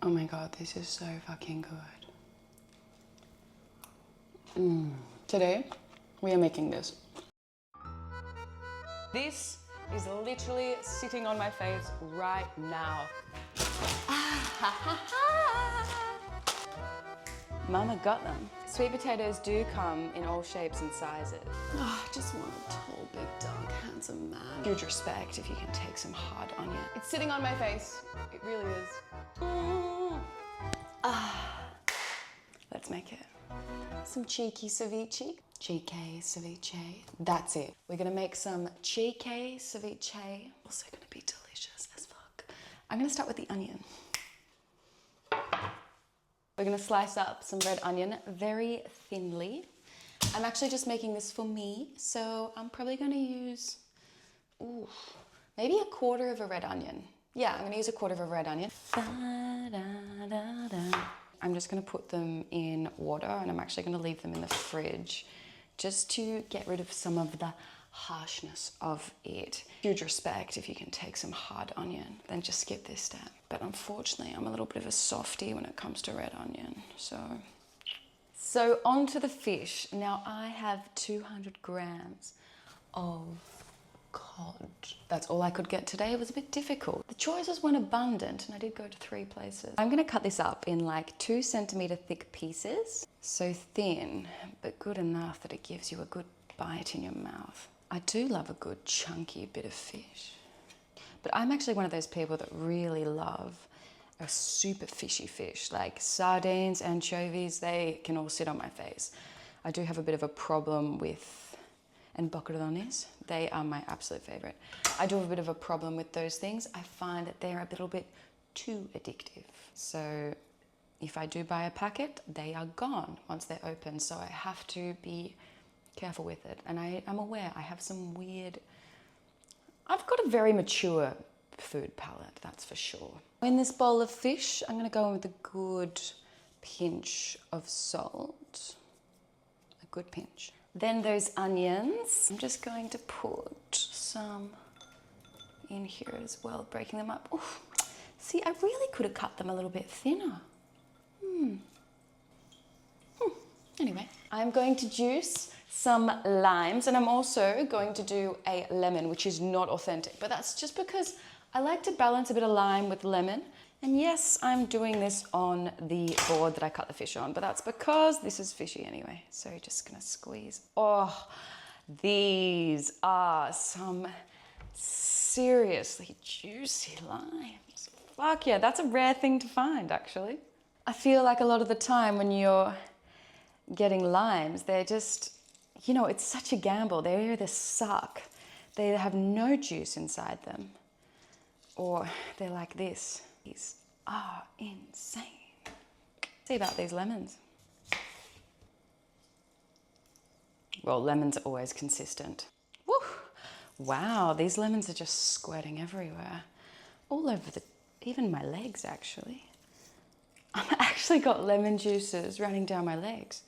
Oh my God, this is so fucking good. Today, we are making this. This is literally sitting on my face right now. Mama got them. Sweet potatoes do come in all shapes and sizes. Oh, I just want a tall, big, dark, handsome man. Huge respect if you can take some hard onion. It's sitting on my face. It really is. Let's make it. Some cheeky ceviche. Cheeky ceviche. That's it. We're gonna make some cheeky ceviche. Also gonna be delicious as fuck. I'm gonna start with the onion. We're gonna slice up some red onion very thinly. I'm actually just making this for me, so I'm probably gonna use, maybe a quarter of a red onion. Yeah, I'm gonna use a quarter of a red onion. I'm just gonna put them in water, and I'm actually gonna leave them in the fridge just to get rid of some of the harshness of it. Huge respect if you can take some hard onion, then just skip this step. But unfortunately, I'm a little bit of a softie when it comes to red onion, so onto the fish. Now I have 200 grams of cod. That's all I could get today. It was a bit difficult. The choices weren't abundant, and I did go to 3 places. I'm gonna cut this up in like 2 centimeter thick pieces. So thin, but good enough that it gives you a good bite in your mouth. I do love a good chunky bit of fish. But I'm actually one of those people that really love a super fishy fish, like sardines, anchovies, they can all sit on my face. I do have a bit of a problem with, and boquerones, they are my absolute favorite. I do have a bit of a problem with those things. I find that they're a little bit too addictive. So if I do buy a packet, they are gone once they're open. So I have to be careful with it. And I'm aware I have some weird, I've got a very mature food palate, that's for sure. In this bowl of fish, I'm gonna go in with a good pinch of salt. A good pinch. Then those onions, I'm just going to put some in here as well, breaking them up. Oof. See, I really could have cut them a little bit thinner. Anyway, I'm going to juice some limes, and I'm also going to do a lemon, which is not authentic, but that's just because I like to balance a bit of lime with lemon. And yes, I'm doing this on the board that I cut the fish on, but that's because this is fishy anyway. So just gonna squeeze. Oh, these are some seriously juicy limes. Fuck yeah, that's a rare thing to find actually. I feel like a lot of the time when you're getting limes, they're just, you know, it's such a gamble. They either suck, they either have no juice inside them, or they're like this. These are insane. See about these lemons. Well, lemons are always consistent. Woo! Wow, these lemons are just squirting everywhere. All over even my legs actually. I've actually got lemon juices running down my legs.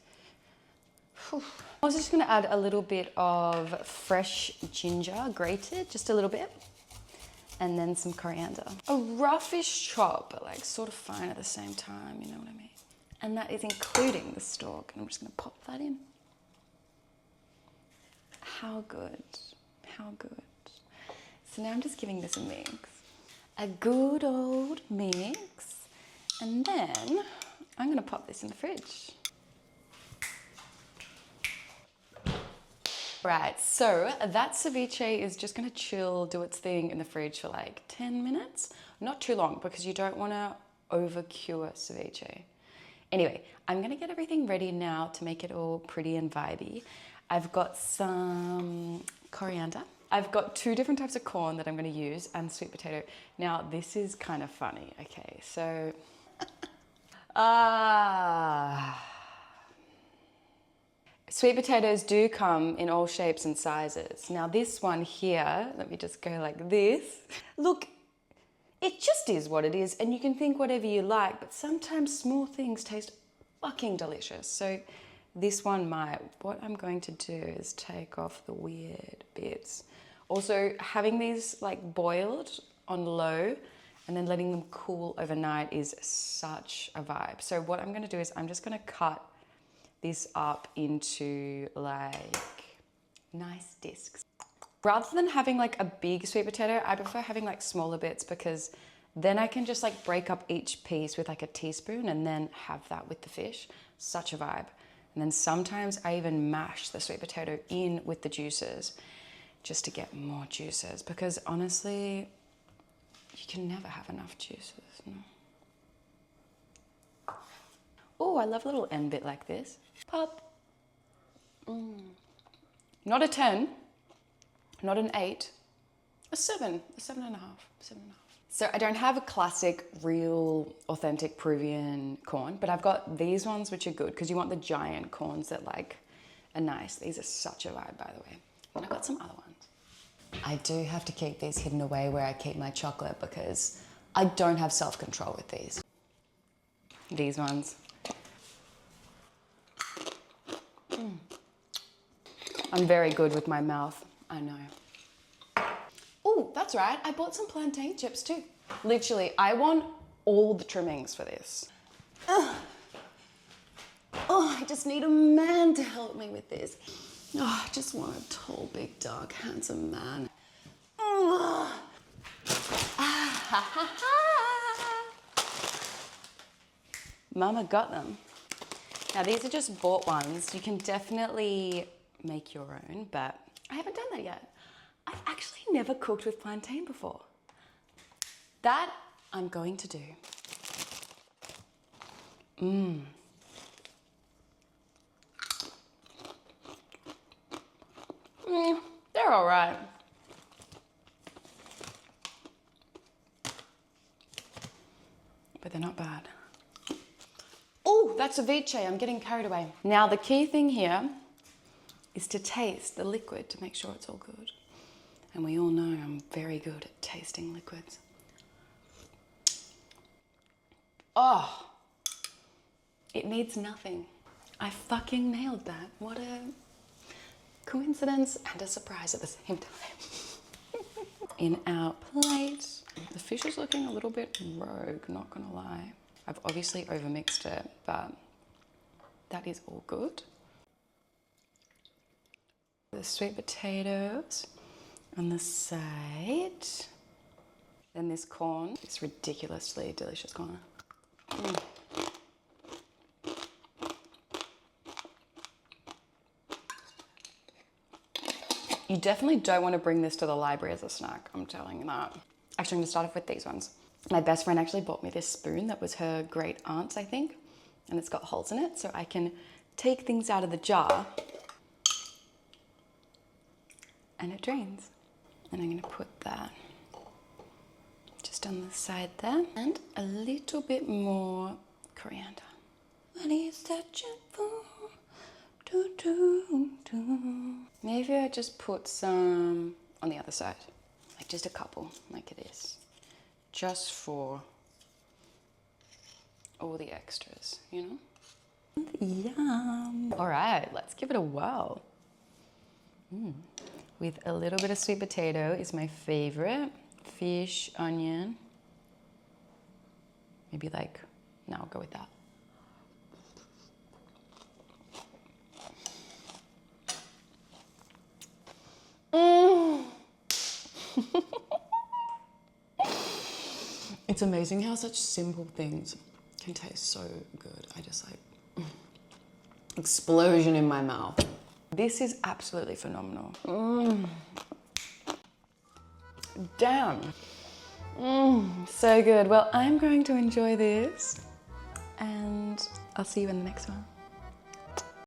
Whew. I was just gonna add a little bit of fresh ginger, grated, just a little bit. And then some coriander. A roughish chop, but like sort of fine at the same time, you know what I mean? And that is including the stalk. And I'm just gonna pop that in. How good, how good. So now I'm just giving this a mix. A good old mix. And then I'm gonna pop this in the fridge. Right, so that ceviche is just gonna chill, do its thing in the fridge for like 10 minutes. Not too long because you don't wanna over-cure ceviche. Anyway, I'm gonna get everything ready now to make it all pretty and vibey. I've got some coriander. I've got 2 different types of corn that I'm gonna use and sweet potato. Now, this is kind of funny, okay? So, sweet potatoes do come in all shapes and sizes. Now this one here, let me just go like this. Look, it just is what it is, and you can think whatever you like, but sometimes small things taste fucking delicious. So this one might. What I'm going to do is take off the weird bits. Also, having these like boiled on low and then letting them cool overnight is such a vibe. So what I'm gonna do is I'm just gonna cut this up into like nice discs. Rather than having like a big sweet potato, I prefer having like smaller bits because then I can just like break up each piece with like a teaspoon and then have that with the fish. Such a vibe. And then sometimes I even mash the sweet potato in with the juices just to get more juices, because honestly, you can never have enough juices. No. Oh, I love a little end bit like this. Pop. Not a 10, not an 8, a 7, a 7.5, 7.5. So I don't have a classic, real, authentic Peruvian corn, but I've got these ones which are good because you want the giant corns that like are nice. These are such a vibe, by the way. And I've got some other ones. I do have to keep these hidden away where I keep my chocolate because I don't have self-control with these. These ones. I'm very good with my mouth, I know. Oh, that's right, I bought some plantain chips too. Literally, I want all the trimmings for this. Oh, I just need a man to help me with this. Oh, I just want a tall, big, dark, handsome man. Oh. Mama got them. Now these are just bought ones. You can definitely make your own, but I haven't done that yet. I've actually never cooked with plantain before. That I'm going to do. They're all right. But they're not bad. Oh, that's ceviche. I'm getting carried away. Now the key thing here is to taste the liquid to make sure it's all good. And we all know I'm very good at tasting liquids. Oh, it needs nothing. I fucking nailed that. What a coincidence and a surprise at the same time. In our plate, the fish is looking a little bit rogue, not gonna lie. I've obviously overmixed it, but that is all good. The sweet potatoes on the side. Then this corn, this ridiculously delicious corn. You definitely don't want to bring this to the library as a snack, I'm telling you that. Actually, I'm gonna start off with these ones. My best friend actually bought me this spoon that was her great aunt's, I think, and it's got holes in it so I can take things out of the jar and it drains. And I'm gonna put that just on the side there and a little bit more coriander. What is that for? Maybe I just put some on the other side, like just a couple, like it is. Just for all the extras, you know? Yum. All right, let's give it a whirl. With a little bit of sweet potato is my favorite. Fish, onion. Maybe like, no, I'll go with that. It's amazing how such simple things can taste so good. I just like, explosion in my mouth. This is absolutely phenomenal. Damn. So good. Well, I'm going to enjoy this and I'll see you in the next one.